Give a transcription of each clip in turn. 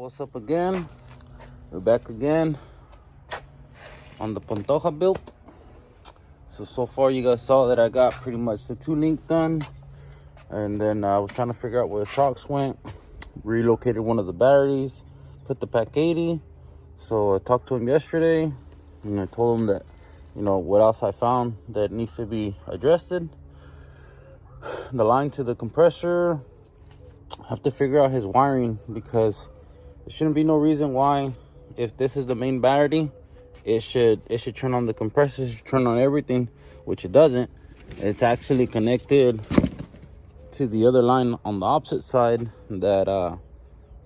What's up again? We're back again on the Pantoja build. So far you guys saw that I got pretty much the 2-link done, and then I was trying to figure out where the shocks went. Relocated one of the batteries, put the pack 80. So I talked to him yesterday and I told him that, you know, what else I found that needs to be addressed. The line to the compressor, I have to figure out his wiring, because there shouldn't be no reason why, if this is the main battery, it should turn on the compressor, it should turn on everything, which it doesn't. It's actually connected to the other line on the opposite side that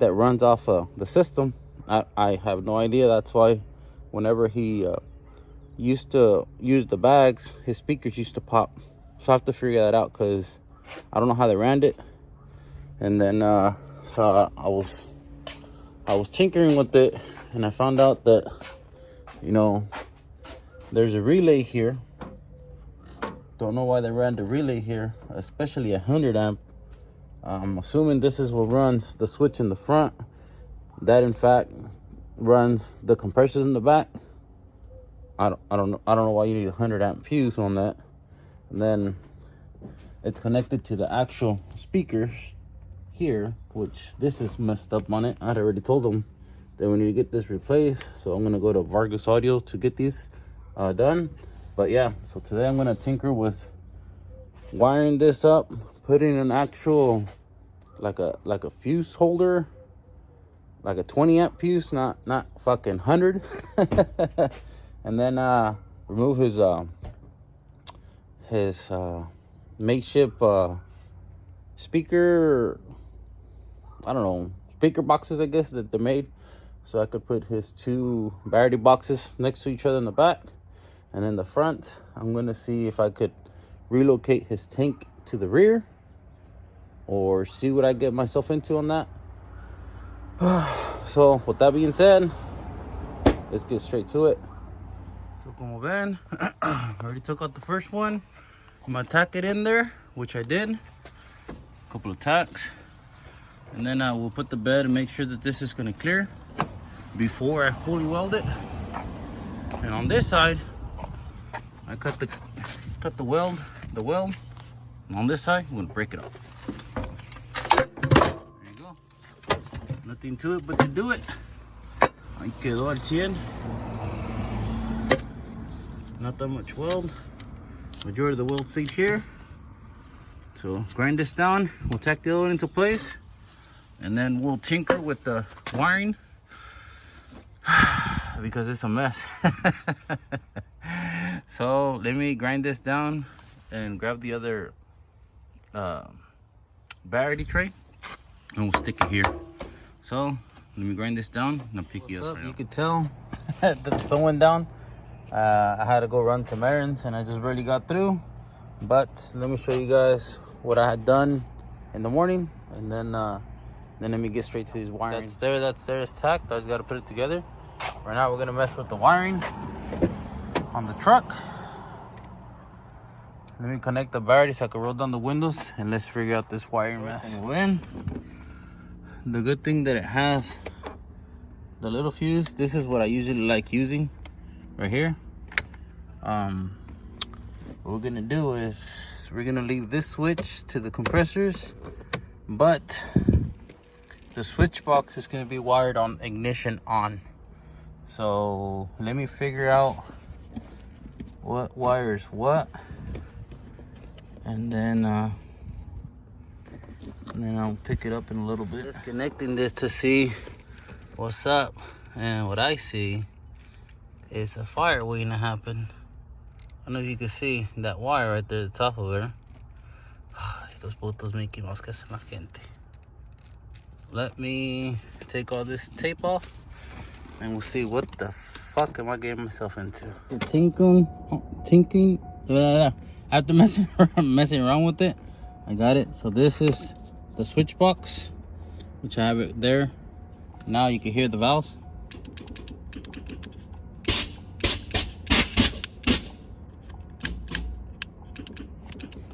runs off the system. I have no idea. That's why whenever he used to use the bags, his speakers used to pop. So I have to figure that out, because I don't know how they ran it. And then so I was tinkering with it, and I found out that, you know, there's a relay here. Don't know why they ran the relay here, especially 100 amp. I'm assuming this is what runs the switch in the front. That in fact runs the compressors in the back. I don't know why you need a 100 amp fuse on that. And then it's connected to the actual speakers here, which this is messed up on it. I'd already told them that we need to get this replaced, so I'm gonna go to Vargas Audio to get these done. But yeah, so today I'm gonna tinker with wiring this up, putting an actual like a fuse holder, like a 20 amp fuse, not fucking 100. And then remove his makeshift speaker, I don't know, speaker boxes, I guess, that they made, so I could put his 2 battery boxes next to each other in the back. And in the front, I'm gonna see if I could relocate his tank to the rear, or see what I get myself into on that. So with that being said, let's get straight to it. So como ven, I already took out the first one. I'm gonna tack it in there, which I did. A couple of tacks. And then I will put the bed and make sure that this is gonna clear before I fully weld it. And on this side, I cut the weld. And on this side, I'm gonna break it off. There you go. Nothing to it but to do it. Ahí quedó al 100. Not that much weld. Majority of the weld stayed here. So grind this down. We'll tack the other one into place, and then we'll tinker with the wiring because it's a mess. So let me grind this down and grab the other battery tray, and we'll stick it here. So let me grind this down and I'll pick you up. You could tell that the sun went down. I had to go run some errands, and I just barely got through. But let me show you guys what I had done in the morning, and then let me get straight to these wiring. That's there, it's tacked. I just got to put it together. Right now we're gonna mess with the wiring on the truck. Let me connect the battery so I can roll down the windows, and let's figure out this wiring mess. The good thing that it has the little fuse. This is what I usually like using right here. What we're gonna do is we're gonna leave this switch to the compressors, but the switch box is gonna be wired on ignition on. So let me figure out what wires what, and then I'll pick it up in a little bit. Disconnecting this to see what's up, and what I see is a fire waiting to happen. I don't know if you can see that wire right there at the top of it. Those botos Mickey Mouse que hacen la gente. Let me take all this tape off, and we'll see what the fuck am I getting myself into. Tinkering. After messing around with it, I got it. So this is the switch box, which I have it there. Now you can hear the valves.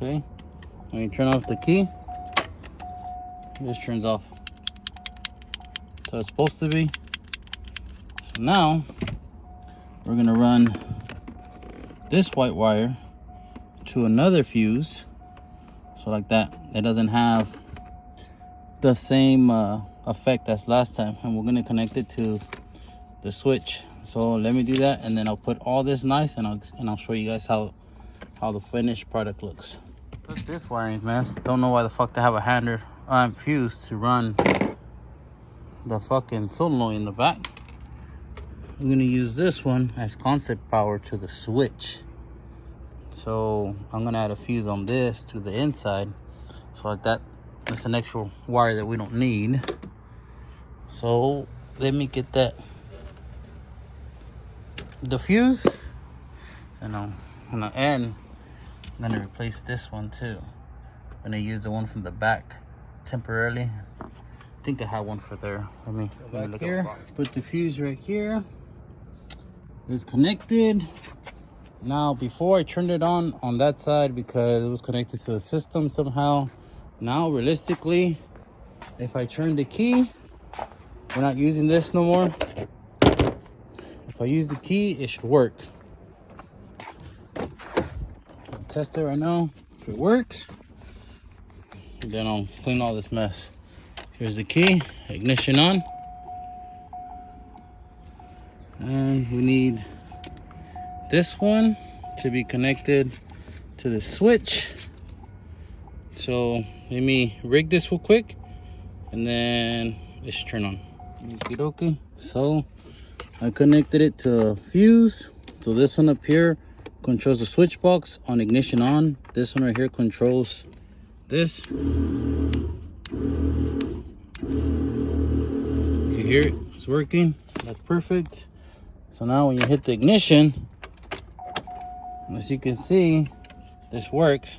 Okay, when you turn off the key, this turns off. So it's supposed to be. So now we're gonna run this white wire to another fuse. So like that, it doesn't have the same effect as last time. And we're gonna connect it to the switch. So let me do that, and then I'll put all this nice, and I'll show you guys how the finished product looks. Put this wiring mess. Don't know why the fuck they have a hander fuse to run the fucking solenoid in the back. I'm gonna use this one as concept power to the switch. So I'm gonna add a fuse on this to the inside. So like that, that's an extra wire that we don't need. So let me get that the fuse, and I'm gonna replace this one too. I'm gonna use the one from the back temporarily. I think I have one for there. Let me look here. Put the fuse right here. It's connected. Now before I turned it on that side because it was connected to the system somehow. Now realistically, if I turn the key, we're not using this no more. If I use the key, it should work. I'll test it right now. If it works, then I'll clean all this mess. Here's the key, ignition on. And we need this one to be connected to the switch. So let me rig this real quick, and then it should turn on. Okay, so I connected it to fuse. So this one up here controls the switch box on ignition on. This one right here controls this. You can hear it, it's working. That's perfect. So now when you hit the ignition, as you can see, this works.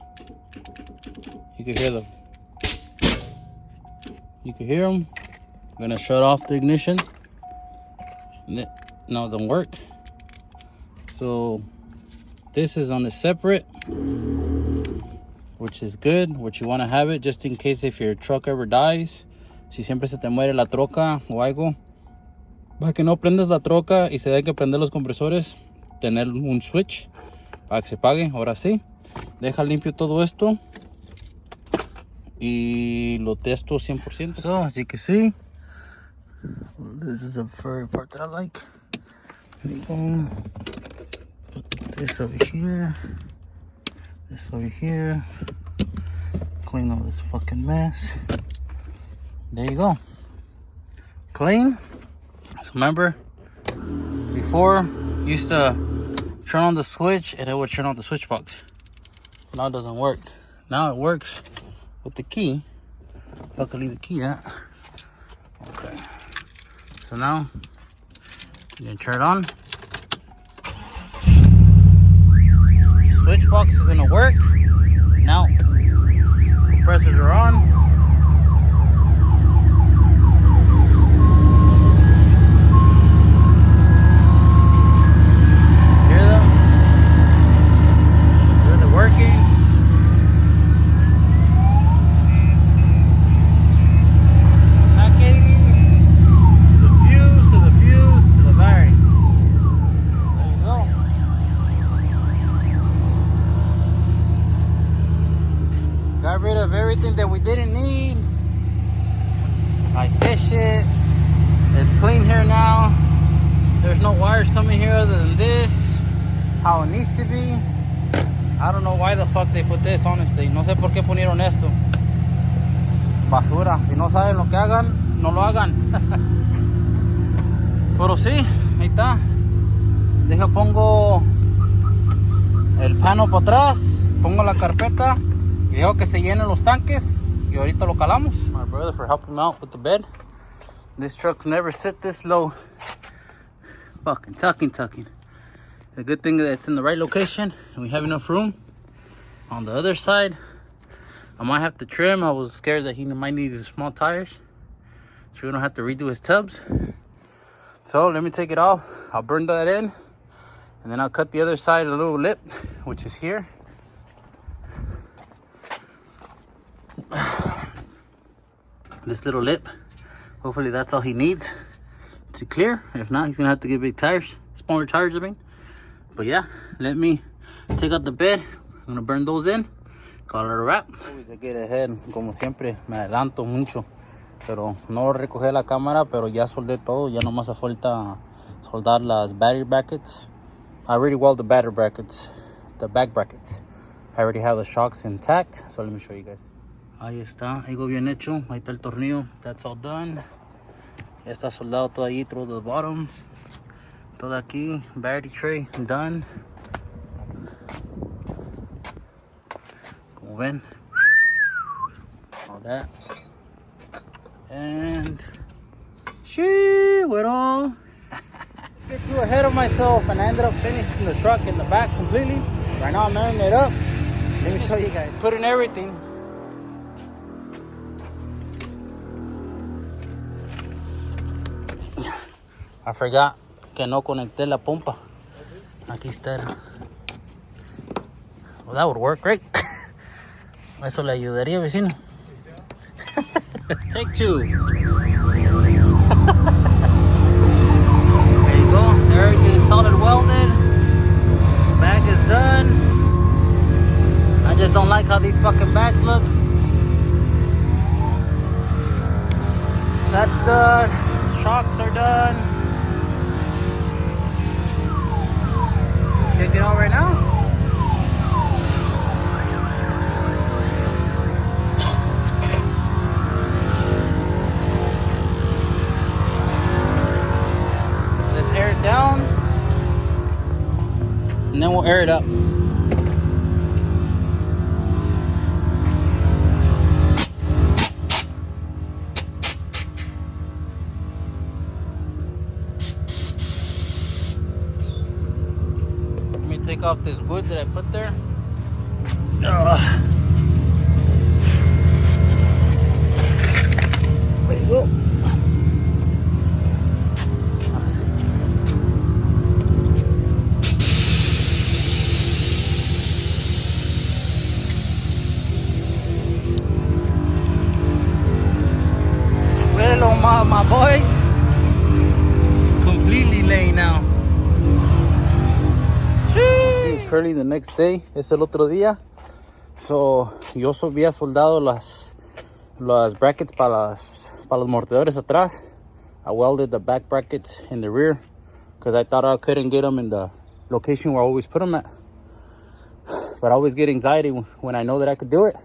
You can hear them. You can hear them. I'm gonna shut off the ignition. No, it don't work. So this is on the separate, which is good, which you want to have it just in case if your truck ever dies. Si siempre se te muere la troca o algo, para que no prendas la troca y se den que prender los compresores, tener un switch para que se pague. Ahora sí, deja limpio todo esto y lo testo 100%. So as you can see, this is the furry part that I like. Here we go. Put this over here. This over here. Clean all this fucking mess. There you go. Clean. So remember, before you used to turn on the switch and it would turn on the switch box. Now it doesn't work. Now it works with the key. Luckily the key at. Okay. So now you're gonna turn it on. Switch box is gonna work. Now compressors are on. Hear them? Really working. Got rid of everything that we didn't need, like this shit. It's clean here now. There's no wires coming here other than this, how it needs to be. I don't know why the fuck they put this, honestly. No sé por qué ponieron esto. Basura. Si no saben lo que hagan, no lo hagan. Pero sí, ahí está. Deja, pongo el pano para atrás, pongo la carpeta y dejo que se llenen los tanques y ahorita lo calamos. My brother for helping him out with the bed. This truck's never sit this low. Fucking tucking. The good thing that it's in the right location and we have enough room. On the other side, I might have to trim. I was scared that he might need his small tires, so we don't have to redo his tubs. So let me take it off. I'll burn that in, and then I'll cut the other side a little lip, which is here. This little lip Hopefully that's all he needs to clear. If not, he's gonna have to get big tires, smaller tires, I mean. But yeah, let me take out the bed. I'm gonna burn those in. Call it a wrap. Always I get ahead, como siempre, me adelanto mucho. Pero no recogí la cámara, pero ya soldé todo. Ya nomás hace falta soldar las battery brackets. I already welded the battery brackets, the back brackets. I already have the shocks intact, so let me show you guys. Ahí está, algo bien hecho. Ahí está el tornillo. That's all done. Ya está soldado todo ahí through the bottom. Todo aquí, battery tray done. Como ven, all that. And shee, we're all get too ahead of myself, and I ended up finishing the truck in the back completely. Right now I'm airing it up. Let me show you guys. Put in everything. I forgot que no conecté la pompa. Aquí está. Well, that would work great. Eso le ayudaría, vecino. Take two. There you go. Everything is solid welded. Bag is done. I just don't like how these fucking bags look. That's done. Shocks are done. Check it out right now. Let's air it down, and then we'll air it up. Take off this wood that I put there. There you go. Let's see. Suelo, my boys. Completely laying out. It's early the next day, es el otro día. So, yo había soldado las brackets para los mortadores atrás. I welded the back brackets in the rear because I thought I couldn't get them in the location where I always put them at. But I always get anxiety when I know that I could do it.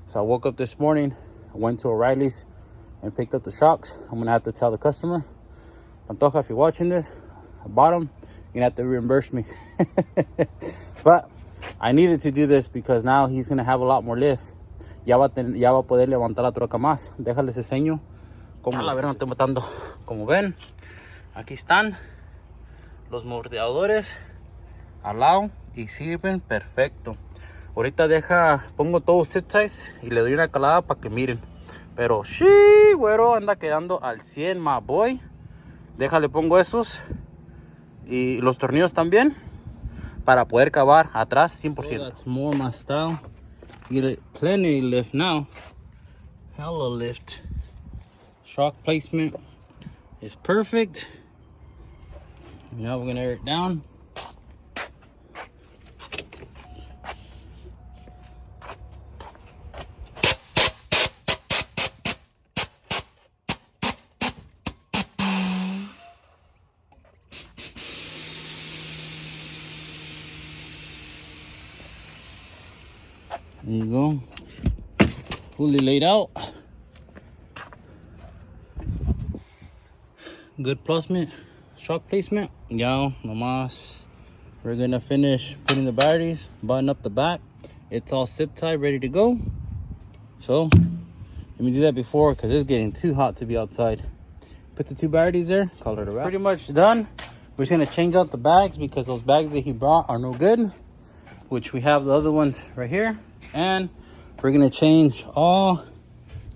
So I woke up this morning, I went to O'Reilly's and picked up the shocks. I'm gonna have to tell the customer, Pantoja, if you're watching this, I bought them. You're gonna have to reimburse me. But I needed to do this because now he's gonna have a lot more lift. Ya va a poder levantar la troca más. Déjales enseño cómo. A ver, no estoy matando. Como ven, aquí están los morteadores al lado y sirven perfecto. Ahorita pongo todo zip ties y le doy una calada para que miren. Pero sí, güero, anda quedando al 100, my boy. Déjale, pongo esos y los tornillos también para poder cavar atrás 100%. Oh, that's more my style. You get plenty lift now. Hella lift. Shock placement is perfect. Now we're gonna air it down. There you go. Fully laid out. Good placement, shock placement. Ya, nomás. We're gonna finish putting the batteries, button up the back. It's all zip tied, ready to go. So, let me do that before because it's getting too hot to be outside. Put the two batteries there, call it a wrap. Pretty much done. We're just gonna change out the bags because those bags that he brought are no good, which we have the other ones right here. And we're gonna change all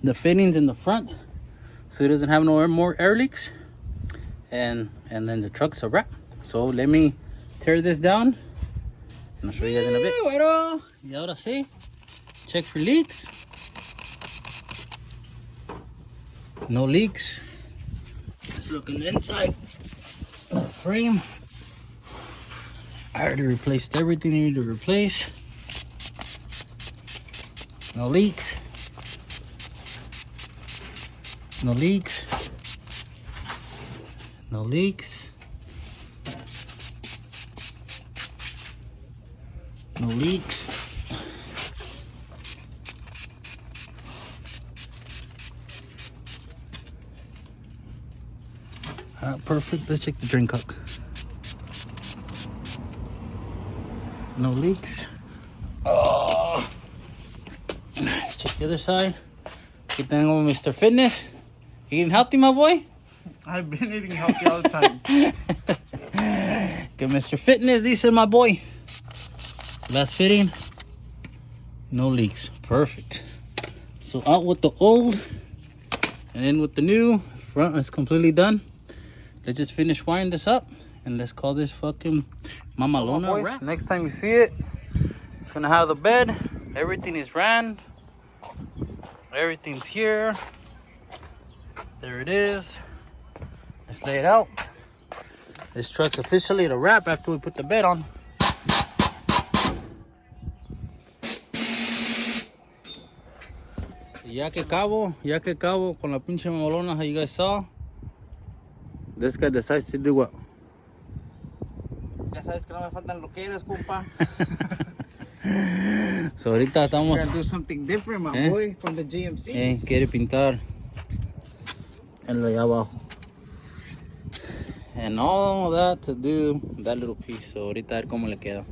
the fittings in the front so it doesn't have no more air leaks. And then the truck's a wrap. So let me tear this down and I'll show you guys in a bit. Bueno, y ahora sí, check for leaks. No leaks. Let's look in the inside of the frame. I already replaced everything I need to replace. No leaks. No leaks. No leaks. No leaks. Perfect. Let's check the drain cock. No leaks. Oh. Let's check the other side. Aquí tengo Mr. Fitness. You eating healthy, my boy? I've been eating healthy all the time. Good Mr. Fitness, dice my boy. Last fitting. No leaks. Perfect. So out with the old and in with the new. Front is completely done. Let's just finish wiring this up and let's call this fucking Mamalona wrap. Next time you see it, it's gonna have the bed. Everything is ran. Everything's here. There it is. Let's lay it out. This truck's officially the wrap after we put the bed on. Ya que cabo con la pinche Mamalona, how you guys saw. This guy decides to do what? Ya sabes que no me faltan loqueras, compa. So ahorita estamos... We're gonna do something different, my boy, from the GMC. Quiere pintar el de allá abajo. And all that to do that little piece. So ahorita a ver cómo le queda.